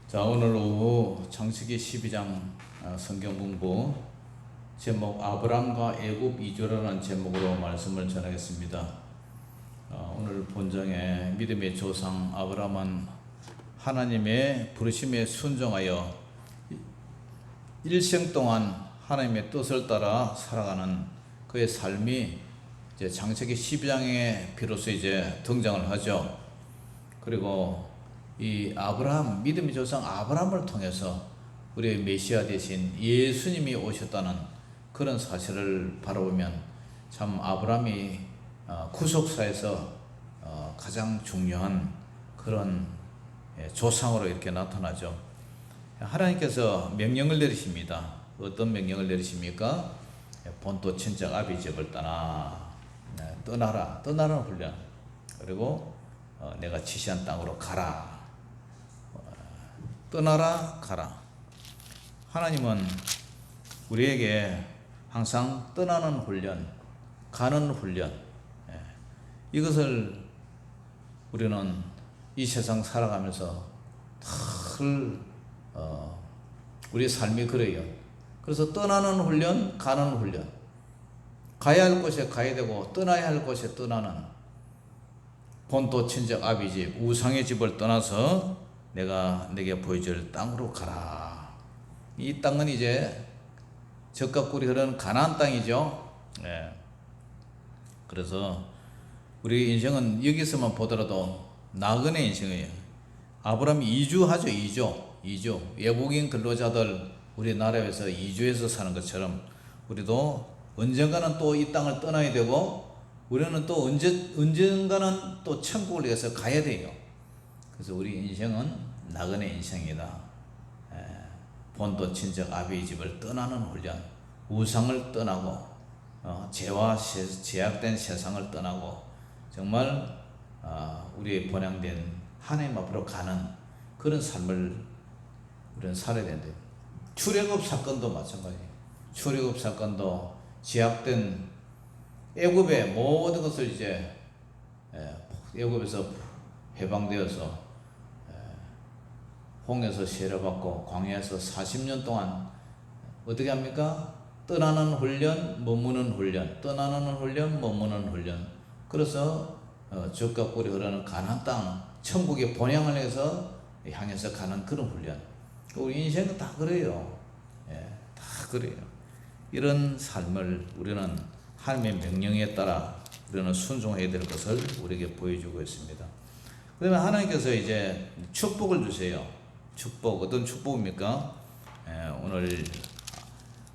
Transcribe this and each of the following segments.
자, 오늘 오후 창세기 12장 성경 공부 제목 아브람과 애굽 이주라는 제목으로 말씀을 전하겠습니다. 오늘 본정에 믿음의 조상 아브람은 하나님의 부르심에 순종하여 일생 동안 하나님의 뜻을 따라 살아가는 그의 삶이 이제 창세기 12장에 비로소 이제 등장을 하죠. 그리고 이 아브라함, 믿음의 조상 아브라함을 통해서 우리의 메시아 대신 예수님이 오셨다는 그런 사실을 바라보면 참 아브라함이 구속사에서 가장 중요한 그런 조상으로 이렇게 나타나죠. 하나님께서 명령을 내리십니다. 어떤 명령을 내리십니까? 본토 친척 아비 집을 떠나라는 훈련. 그리고 내가 지시한 땅으로 가라. 떠나라 가라. 하나님은 우리에게 항상 떠나는 훈련, 가는 훈련, 이것을 우리는 이 세상 살아가면서 늘 우리의 삶이 그래요. 그래서 떠나는 훈련, 가는 훈련, 가야 할 곳에 가야 되고 떠나야 할 곳에 떠나는 본토 친척 아비 집, 우상의 집을 떠나서 내가 내게 보여줄 땅으로 가라. 이 땅은 이제 젖과 꿀이 흐르는 가나안 땅이죠. 그래서 우리 인생은 여기서만 보더라도 나그네 인생이에요. 아브라함이 이주하죠. 이주. 외국인 근로자들 우리나라에서 이주해서 사는 것처럼 우리도 언젠가는 또 이 땅을 떠나야 되고 우리는 또 언젠가는 또 천국을 위해서 가야 돼요. 그래서 우리 인생은 나그네 인생이다. 본토 친척 아비의 집을 떠나는 훈련, 우상을 떠나고 죄와 제약된 세상을 떠나고 정말 우리의 번영된 하나님 앞으로 가는 그런 삶을 우리는 살아야 된대요. 출애굽 사건도 마찬가지예요. 출애굽 사건도 제약된 애굽의 모든 것을 이제 애굽에서 해방되어서 홍해에서 세례받고 광야에서 40년 동안 어떻게 합니까? 떠나는 훈련, 머무는 훈련, 떠나는 훈련, 머무는 훈련. 그래서 젖과 꿀이 흐르는 가나안 땅, 천국의 본향을 해서 향해서 가는 그런 훈련. 우리 인생은 다 그래요. 다 그래요. 이런 삶을 우리는 하나님의 명령에 따라 우리는 순종해야 될 것을 우리에게 보여주고 있습니다. 그러면 하나님께서 이제 축복을 주세요. 축복, 어떤 축복입니까? 오늘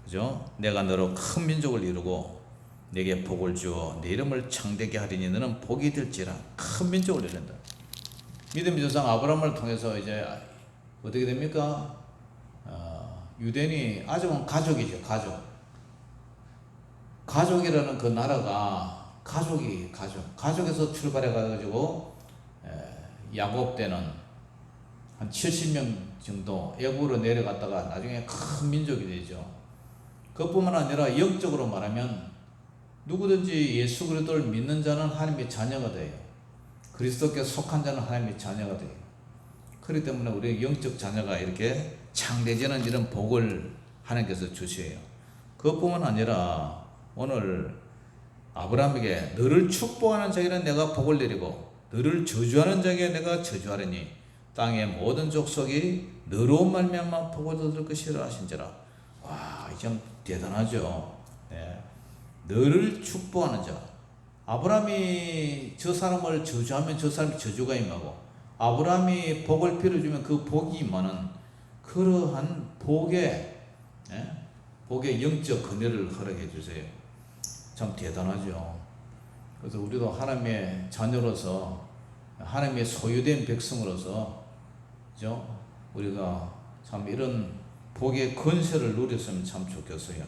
그죠? 내가 너로 큰 민족을 이루고 내게 복을 주어 내 이름을 창대케 하리니 너는 복이 될지라. 큰 민족을 이룬다. 믿음의 조상 아브라함을 통해서 이제 어떻게 됩니까? 유대인이 아직은 가족이죠. 가족이라는 그 나라가 가족에서 출발해 가지고 야곱 때는 한 70명 정도 애굽으로 내려갔다가 나중에 큰 민족이 되죠. 그것뿐만 아니라 영적으로 말하면 누구든지 예수 그리스도를 믿는 자는 하나님의 자녀가 돼요. 그리스도께 속한 자는 하나님의 자녀가 돼요. 그렇기 때문에 우리 영적 자녀가 이렇게 창대지는 이런 복을 하나님께서 주셔요. 그것뿐만 아니라 오늘 아브라함에게 너를 축복하는 자에게는 내가 복을 내리고 너를 저주하는 자에게 내가 저주하리니 땅의 모든 족속이 너로 말미암아 복을 얻을 것이라 하신지라. 와, 참 대단하죠. 너를 축복하는 자. 아브라함이 저 사람을 저주하면 저 사람이 저주가 임하고 아브라함이 복을 빌어주면 그 복이 임하는 그러한 복의 영적 은혜를 허락해 주세요. 참 대단하죠. 그래서 우리도 하나님의 자녀로서 하나님의 소유된 백성으로서 그죠? 우리가 참 이런 복의 권세를 누렸으면 참 좋겠어요.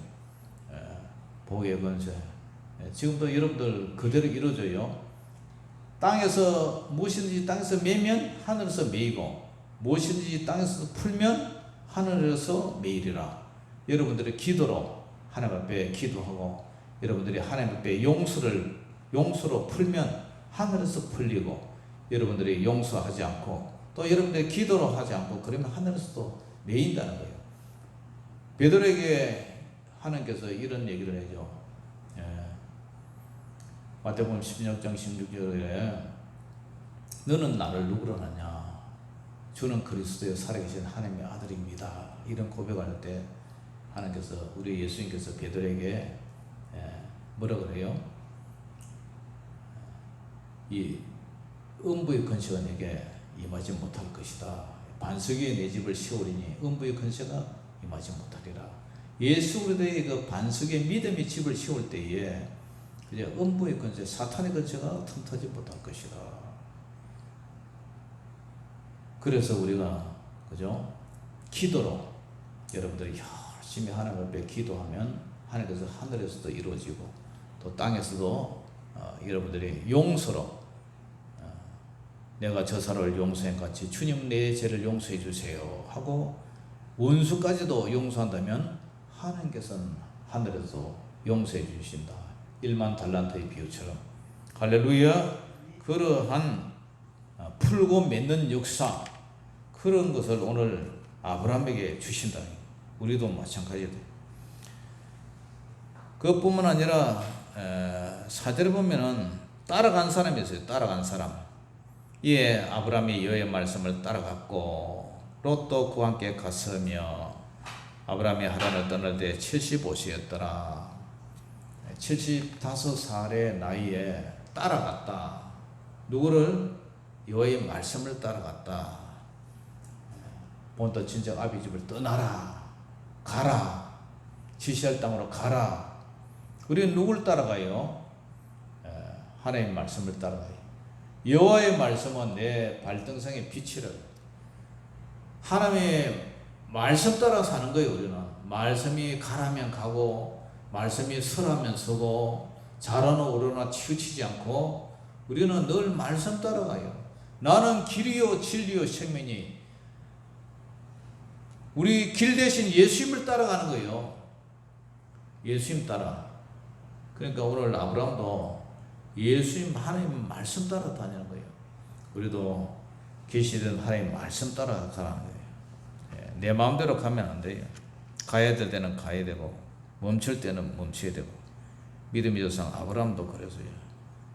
복의 권세. 지금도 여러분들 그대로 이루어져요. 땅에서 무엇이든지 땅에서 매면 하늘에서 매이고 무엇이든지 땅에서 풀면 하늘에서 매이리라. 여러분들의 기도로 하나님 앞에 기도하고 여러분들이 하나님 앞에 용서로 풀면 하늘에서 풀리고 여러분들이 용서하지 않고 또 여러분들이 기도로 하지 않고 그러면 하늘에서도 내린다는 거예요. 베드로에게 하나님께서 이런 얘기를 해줘. 마태복음 16장 16절에 너는 나를 누구로 하냐? 주는 그리스도의 살아계신 하나님의 아들입니다. 이런 고백할 때 하나님께서, 우리 예수님께서 베드로에게 뭐라 그래요? 이 음부의 근세가 내게 임하지 못할 것이다. 반석 위에 내 집을 세우리니 음부의 근세가 임하지 못하리라. 예수 그리스도의 그 반석에 믿음의 집을 세울 때에 이제 음부의 근세, 사탄의 근세가 틈타지 못할 것이다. 그래서 우리가 그죠? 기도로 여러분들이 열심히 하나님 앞에 기도하면 하나님께서 하늘에서도 이루어지고 또 땅에서도 여러분들이 용서로 내가 저 사람을 용서한 같이 주님 내 죄를 용서해 주세요 하고 원수까지도 용서한다면 하나님께서는 하늘에서 용서해 주신다. 1만 달란트의 비유처럼. 할렐루야. 그러한 풀고 맺는 역사, 그런 것을 오늘 아브라함에게 주신다. 우리도 마찬가지다. 그것뿐만 아니라 4절에 보면은 따라간 사람이 있어요. 따라간 사람. 이에 아브라함이 여호와의 말씀을 따라갔고 롯도 그와 함께 갔으며 아브라함이 하란을 떠날 때 75세였더라. 75살의 나이에 따라갔다. 누구를? 여호와의 말씀을 따라갔다. 본토 친척 아비 집을 떠나라. 가라. 지시할 땅으로 가라. 우리는 누굴 따라가요? 하나님의 말씀을 따라가요. 여호와의 말씀은 내 발등상의 빛이라. 하나님의 말씀 따라 사는 거예요. 우리는 말씀이 가라면 가고 말씀이 서라면 서고 자라나 오르나 치우치지 않고 우리는 늘 말씀 따라가요. 나는 길이요 진리요 생명이, 우리 길 대신 예수님을 따라가는 거예요. 예수님 따라. 그러니까 오늘 아브라함도 예수님 하나님 말씀 따라 다니는 거예요. 우리도 계시된 하나님 말씀 따라 가라는 거예요. 내 마음대로 가면 안 돼요. 가야 될 때는 가야 되고 멈출 때는 멈춰야 되고. 믿음의 조상 아브라함도 그래서요.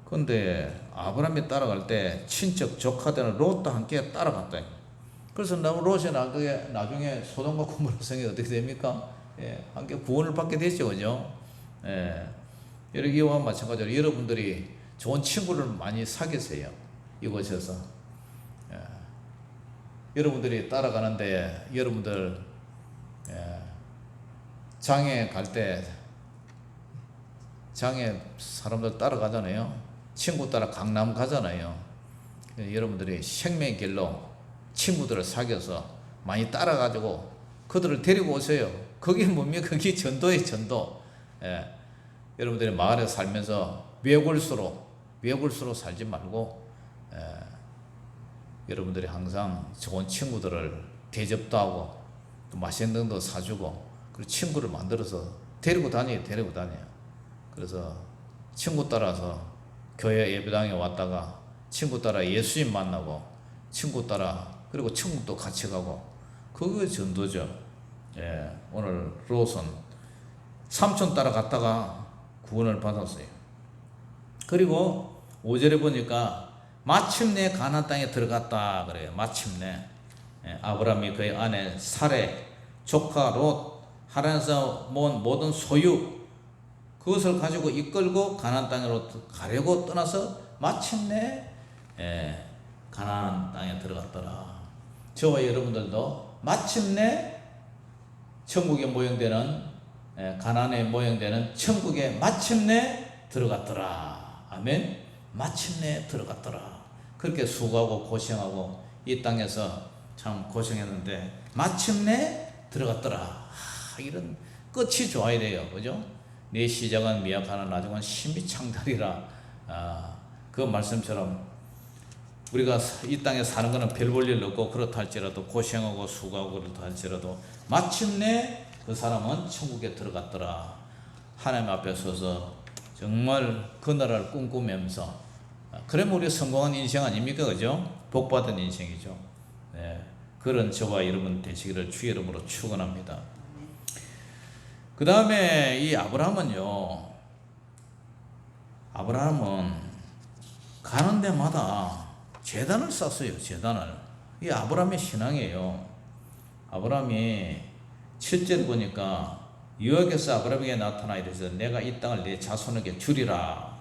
근데 아브라함이 따라갈 때 친척 조카들은 롯도 함께 따라갔다. 그래서 롯이 나중에 소돔과 고모라 성이 어떻게 됩니까? 함께 구원을 받게 됐죠, 그죠? 이와 마찬가지로 여러분들이 좋은 친구를 많이 사귀세요. 이곳에서. 여러분들이 따라가는데 여러분들 장에 갈 때 장에 사람들 따라가잖아요. 친구 따라 강남 가잖아요. 여러분들이 생명의 길로 친구들을 사귀어서 많이 따라가지고 그들을 데리고 오세요. 그게 뭡니까? 그게 전도예요, 전도. 여러분들이 마을에 살면서 외골수로 살지 말고 여러분들이 항상 좋은 친구들을 대접도 하고 또 맛있는 것도 사주고 그리고 친구를 만들어서 데리고 다녀요. 그래서 친구 따라서 교회 예배당에 왔다가 친구 따라 예수님 만나고 친구 따라 그리고 천국도 같이 가고 그게 전도죠. 오늘 롯은 삼촌 따라갔다가 구원을 받았어요. 그리고 5절에 보니까 마침내 가나안 땅에 들어갔다 그래요. 마침내. 아브라함이 그의 아내 사레, 조카 롯, 하란에서 모은 모든 소유 그것을 가지고 이끌고 가나안 땅으로 가려고 떠나서 마침내 가나안 땅에 들어갔더라. 저와 여러분들도 마침내 천국에 모형되는 가나안에 모형되는 천국에 마침내 들어갔더라. 아멘. 마침내 들어갔더라. 그렇게 수고하고 고생하고 이 땅에서 참 고생했는데 마침내 들어갔더라. 이런 끝이 좋아야 돼요. 그죠? 내 시작은 미약하나 나중은 심히 창달이라. 그 말씀처럼 우리가 이 땅에 사는 거는 별 볼 일 없고 그렇다 할지라도 고생하고 수고하고 그렇다 할지라도 마침내 그 사람은 천국에 들어갔더라. 하나님 앞에 서서 정말 그 나라를 꿈꾸면서 그러면 우리 성공한 인생 아닙니까? 그죠? 복받은 인생이죠. 네, 그런 저와 여러분 되시기를 주의 이름으로 축원합니다. 그 다음에 이 아브라함은 가는 데마다 제단을 쌓았어요. 제단을. 이 아브라함의 신앙이에요. 아브라함이 7절 보니까 여호와께서 아브라함에게 나타나 이르시되 내가 이 땅을 내 자손에게 주리라.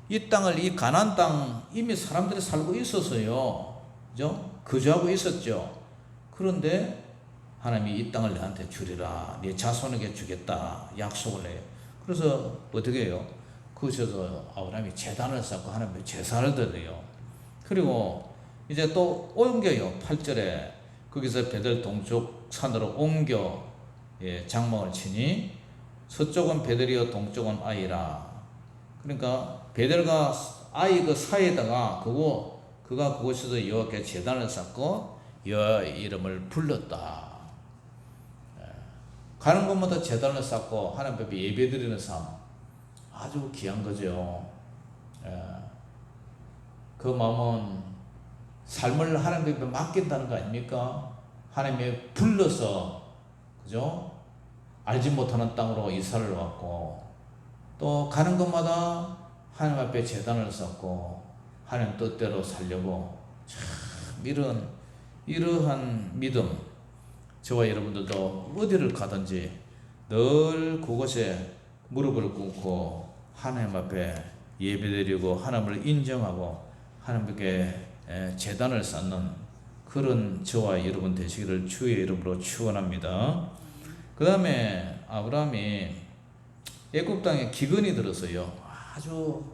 이 땅을, 이 가나안 땅 이미 사람들이 살고 있었어요. 그죠? 거주하고 있었죠. 그런데 하나님이 이 땅을 내한테 주리라. 내 자손에게 주겠다. 약속을 해요. 그래서 어떻게 해요? 그곳에서 아브라함이 제단을 쌓고 하나님께 제사를 드려요. 그리고 이제 또 옮겨요. 8절에 거기서 베델 동쪽 산으로 옮겨 장막을 치니 서쪽은 베델이요 동쪽은 아이라. 그러니까 베델과 아이 그 사이에다가 그가 그곳에서 여호와께 제단을 쌓고 여호와 이름을 불렀다. 가는 곳마다 제단을 쌓고 하나님 앞에 예배드리는 삶 아주 귀한 거죠. 그 마음은 삶을 하나님 앞에 맡긴다는 거 아닙니까? 하나님이 불러서, 그죠? 알지 못하는 땅으로 이사를 왔고, 또 가는 곳마다 하나님 앞에 제단을 쌓고 하나님 뜻대로 살려고 참 이러한 믿음, 저와 여러분들도 어디를 가든지 늘 그곳에 무릎을 꿇고 하나님 앞에 예배드리고 하나님을 인정하고 하나님께 제단을 쌓는 그런 저와 여러분 되시기를 주의 이름으로 축원합니다. 그 다음에 아브라함이 애굽 땅에 기근이 들었어요. 아주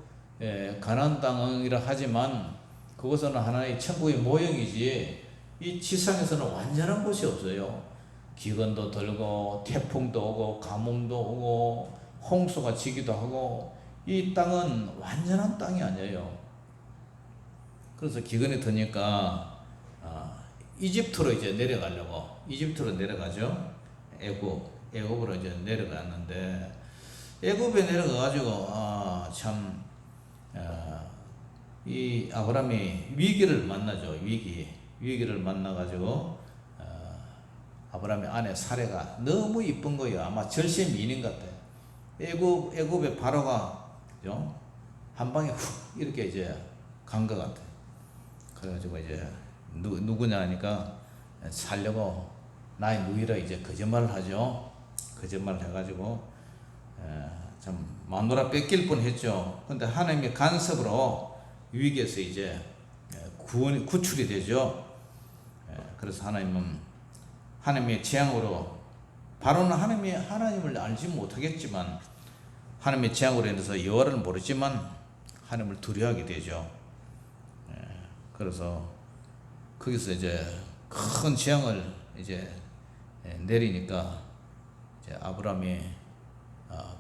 가나안 땅이라 하지만 그것은 하나의 천국의 모형이지 이 지상에서는 완전한 곳이 없어요. 기근도 들고 태풍도 오고 가뭄도 오고 홍수가 지기도 하고 이 땅은 완전한 땅이 아니에요. 그래서 기근이 드니까 이집트로 이제 내려가려고 이집트로 내려가죠. 애굽으로 이제 내려갔는데 애굽에 내려가가지고 이 아브라함이 위기를 만나죠. 위기를 만나가지고 아브라함의 아내 사레가 너무 이쁜 거예요. 아마 절세 미인 같아요. 애굽의 바로가 한 방에 훅 이렇게 이제 간 것 같아요. 그래가지고 이제 누구냐 하니까 살려고 나의 누이라 이제 거짓말을 하죠. 거짓말을 해가지고 참 마누라 뺏길 뻔했죠. 근데 하나님의 간섭으로 위기에서 이제 구출이 되죠. 그래서 하나님의 재앙으로 바로는 하나님을 알지 못하겠지만 하나님의 재앙으로 인해서 여호와를 모르지만 하나님을 두려워하게 되죠. 그래서 거기서 이제 큰 재앙을 이제 내리니까 이제 아브라함이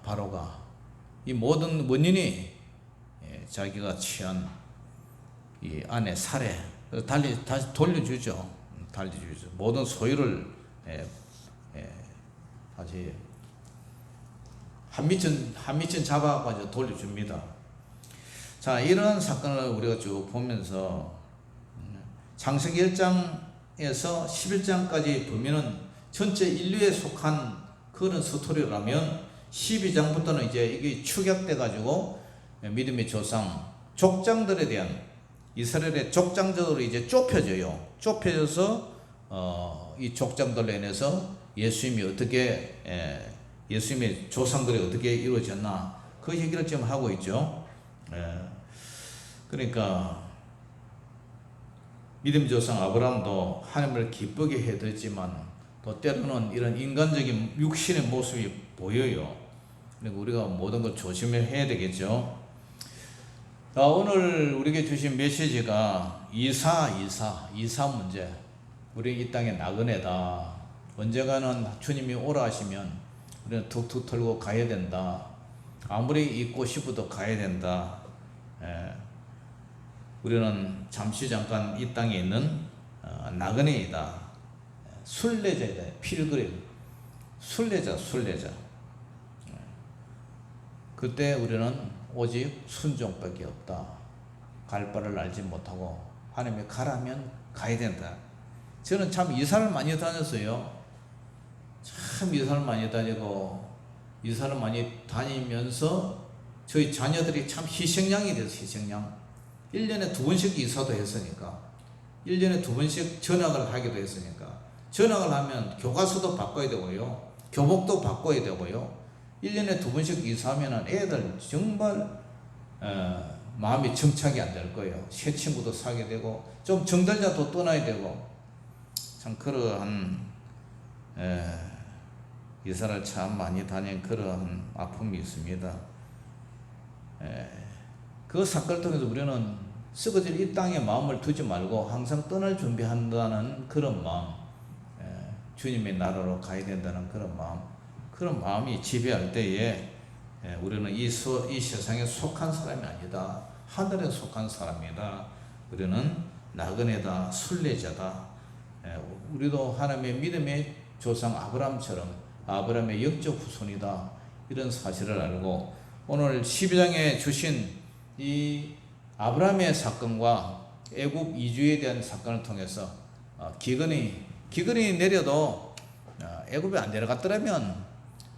바로가 이 모든 원인이 자기가 취한 이 아내 살해 다시 돌려주죠. 모든 소유를 다시 한미천 잡아가지고 돌려줍니다. 자, 이런 사건을 우리가 쭉 보면서 창세기 1장에서 11장까지 보면은 전체 인류에 속한 그런 스토리라면 12장부터는 이제 이게 축약돼 가지고 믿음의 조상 족장들에 대한 이스라엘의 족장들로 이제 좁혀져요. 좁혀져서 이 족장들로 인해서 예수님의 조상들이 어떻게 이루어졌나 그 얘기를 지금 하고 있죠. 그러니까 믿음의 조상 아브라함도 하나님을 기쁘게 해드렸지만 또 때로는 이런 인간적인 육신의 모습이 보여요. 그러니까 우리가 모든 걸 조심해야 되겠죠. 오늘 우리에게 주신 메시지가 이사 문제. 우리 이 땅에 나그네다. 언젠가는 주님이 오라 하시면 우리는 툭툭 털고 가야 된다. 아무리 있고 싶어도 가야 된다. 우리는 잠시 잠깐 이 땅에 있는 나그네이다. 순례자이다. 필그림. 순례자. 그때 우리는 오직 순종밖에 없다. 갈 바를 알지 못하고 하나님이 가라면 가야 된다. 저는 참 이사를 많이 다녔어요. 참 이사를 많이 다니고 이사를 많이 다니면서 저희 자녀들이 참 희생양이 돼서 희생양. 1년에 2번씩 이사도 했으니까 1년에 2번씩 전학을 하기도 했으니까 전학을 하면 교과서도 바꿔야 되고요. 교복도 바꿔야 되고요. 1년에 2번씩 이사하면 애들 정말 마음이 정착이 안 될 거예요. 새 친구도 사게 되고 좀 정들자도 떠나야 되고 참 그러한 이사를 참 많이 다닌 그러한 아픔이 있습니다. 그 사건을 통해서 우리는 썩어질 이 땅에 마음을 두지 말고 항상 떠날 준비한다는 그런 마음, 주님의 나라로 가야 된다는 그런 마음이 지배할 때에 우리는 이 세상에 속한 사람이 아니다. 하늘에 속한 사람이다. 우리는 나그네다, 순례자다. 우리도 하나님의 믿음의 조상 아브라함처럼 아브라함의 영적 후손이다. 이런 사실을 알고 오늘 12장에 주신 이 아브라함의 사건과 애굽 이주에 대한 사건을 통해서 기근이 내려도 애굽에 안 내려갔더라면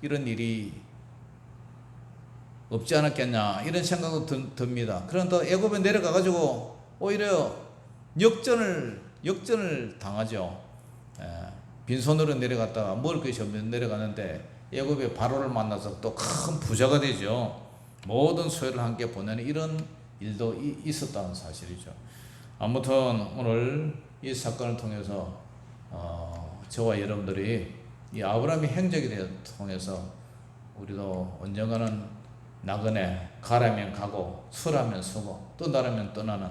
이런 일이 없지 않았겠냐 이런 생각도 듭니다. 그런데 애굽에 내려가가지고 오히려 역전을 당하죠. 빈손으로 내려갔다가 먹을 것이 없는 내려가는데 애굽의 바로를 만나서 또 큰 부자가 되죠. 모든 소유를 함께 보내는 이런 일도 있었다는 사실이죠. 아무튼 오늘 이 사건을 통해서 저와 여러분들이 이 아브라함의 행적에 통해서 우리도 언젠가는 나그네 가라면 가고 서라면 서고 떠나라면 떠나는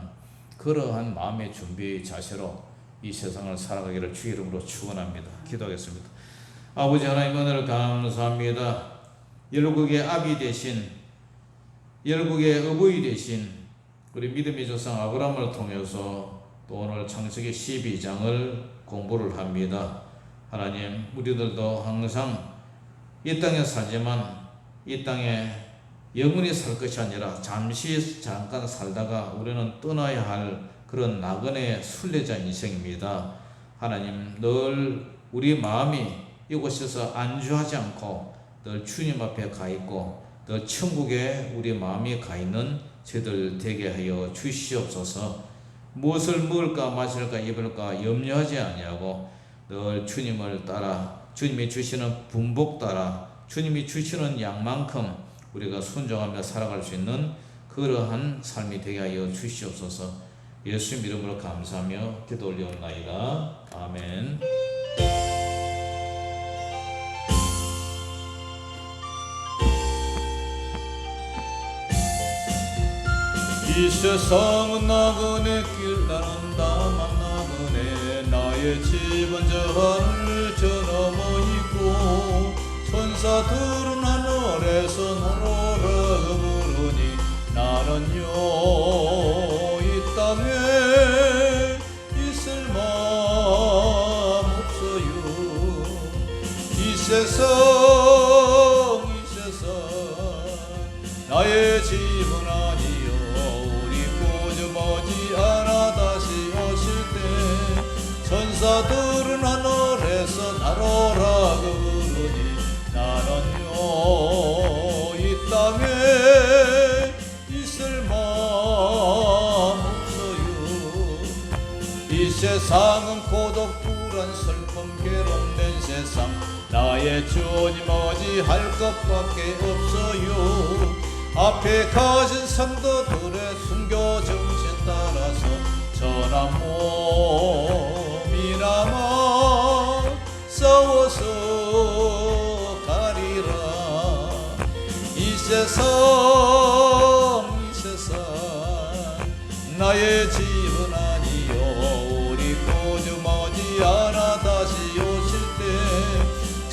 그러한 마음의 준비의 자세로 이 세상을 살아가기를 주의 이름으로 축원합니다. 기도하겠습니다. 아버지 하나님 은혜를 감사합니다. 열국의 아비 되신 열국의 어부이 되신 우리 믿음의 조상 아브라함을 통해서 또 오늘 창세기 12장을 공부를 합니다. 하나님 우리들도 항상 이 땅에 살지만 이 땅에 영원히 살 것이 아니라 잠깐 살다가 우리는 떠나야 할 그런 나그네 순례자 인생입니다. 하나님 늘 우리 마음이 이곳에서 안주하지 않고 늘 주님 앞에 가 있고 늘 천국에 우리 마음이 가 있는 저희들 되게 하여 주시옵소서. 무엇을 먹을까 마실까 입을까 염려하지 아니하고 늘 주님을 따라 주님이 주시는 분복 따라 주님이 주시는 양만큼 우리가 순종하며 살아갈 수 있는 그러한 삶이 되게 하여 주시옵소서. 예수 이름으로 감사하며 기도 올려옵나이다. 아멘. 이 세상은 나그네 길 나는 다만 나그네 나의 집은 저 하늘 저 너머 있고 천사들은 하늘에서 나로라 부르니 나는요 이 땅에 있을 마음 없어요. 이 세상 나의 집은 천사들은 하늘에서 나로라고 부르니 나는요 이 땅에 있을 마음 없어요. 이 세상은 고독 불안 슬픔 괴롭는 세상 나의 주님 어찌할 것밖에 없어요. 앞에 가진 성도들의 순교 정신 따라서 전한 몸이나마 싸워서 가리라. 이 세상 나의 집은 아니요 우리 구주 머지않아 다시 오실 때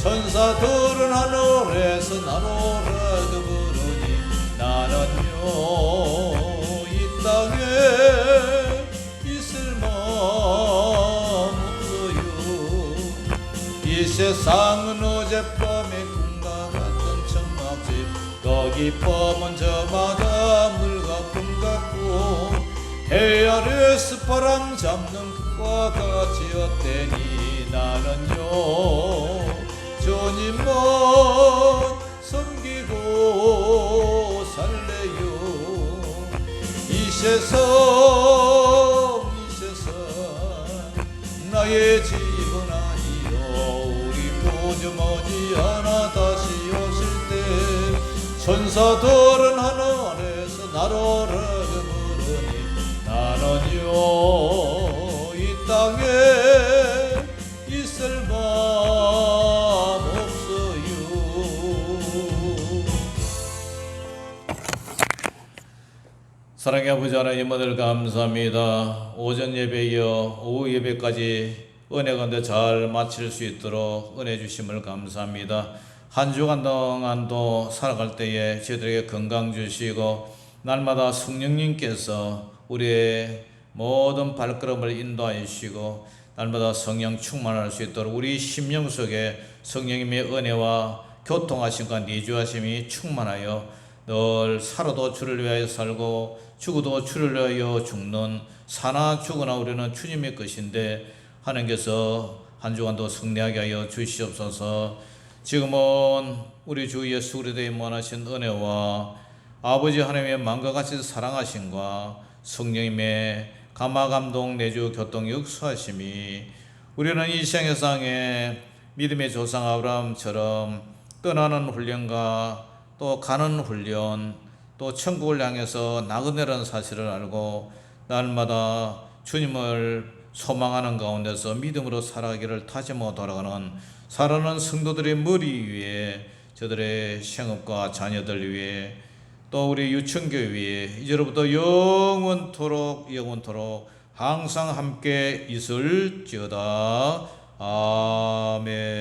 천사들은 하늘에서 나로라고 부르니 나는요 이 땅에 있을 마음 없어요. 이 세상은 어젯밤의 꿈과 같은 천막집 거기 범은 저마다 물과 금 같고 해 아래 하늘에서 바람 잡는 과 같이었대니 나는요 주님만 섬기고 살래요. 이 세상 나의 집은 아니요 우리 구주 머지않아 다시 오실 때 천사들은 하늘에서 나로를 부르니 나는요 이 땅에 있을 맘 없어요. 사랑의 아버지 하나님 오늘 감사합니다. 오전 예배 이어 오후 예배까지 은혜 가운데 잘 마칠 수 있도록 은혜 주심을 감사합니다. 한 주간 동안도 살아갈 때에 저희들에게 건강 주시고 날마다 성령님께서 우리의 모든 발걸음을 인도하여 주시고 날마다 성령 충만할 수 있도록 우리 심령 속에 성령님의 은혜와 교통하심과 내주하심이 충만하여 늘 살아도 주를 위하여 살고 죽어도 주를 위하여 죽는 사나 죽으나 우리는 주님의 것인데 하나님께서 한 주간도 승리하게 하여 주시옵소서. 지금은 우리 주 예수 그리스도의 무한하신 은혜와 아버지 하나님의 마음과 같이 사랑하심과 성령님의 감화감동 내주 교통 역수하심이 우리는 이 세상의 믿음의 조상 아브라함처럼 떠나는 훈련과 또 가는 훈련 또 천국을 향해서 나그네라는 사실을 알고 날마다 주님을 소망하는 가운데서 믿음으로 살아가기를 다짐하고 돌아가는 살아가는 성도들의 머리 위에 저들의 생업과 자녀들 위에 또 우리 유천교회 위에 이제로부터 영원토록 항상 함께 있을지어다. 아멘.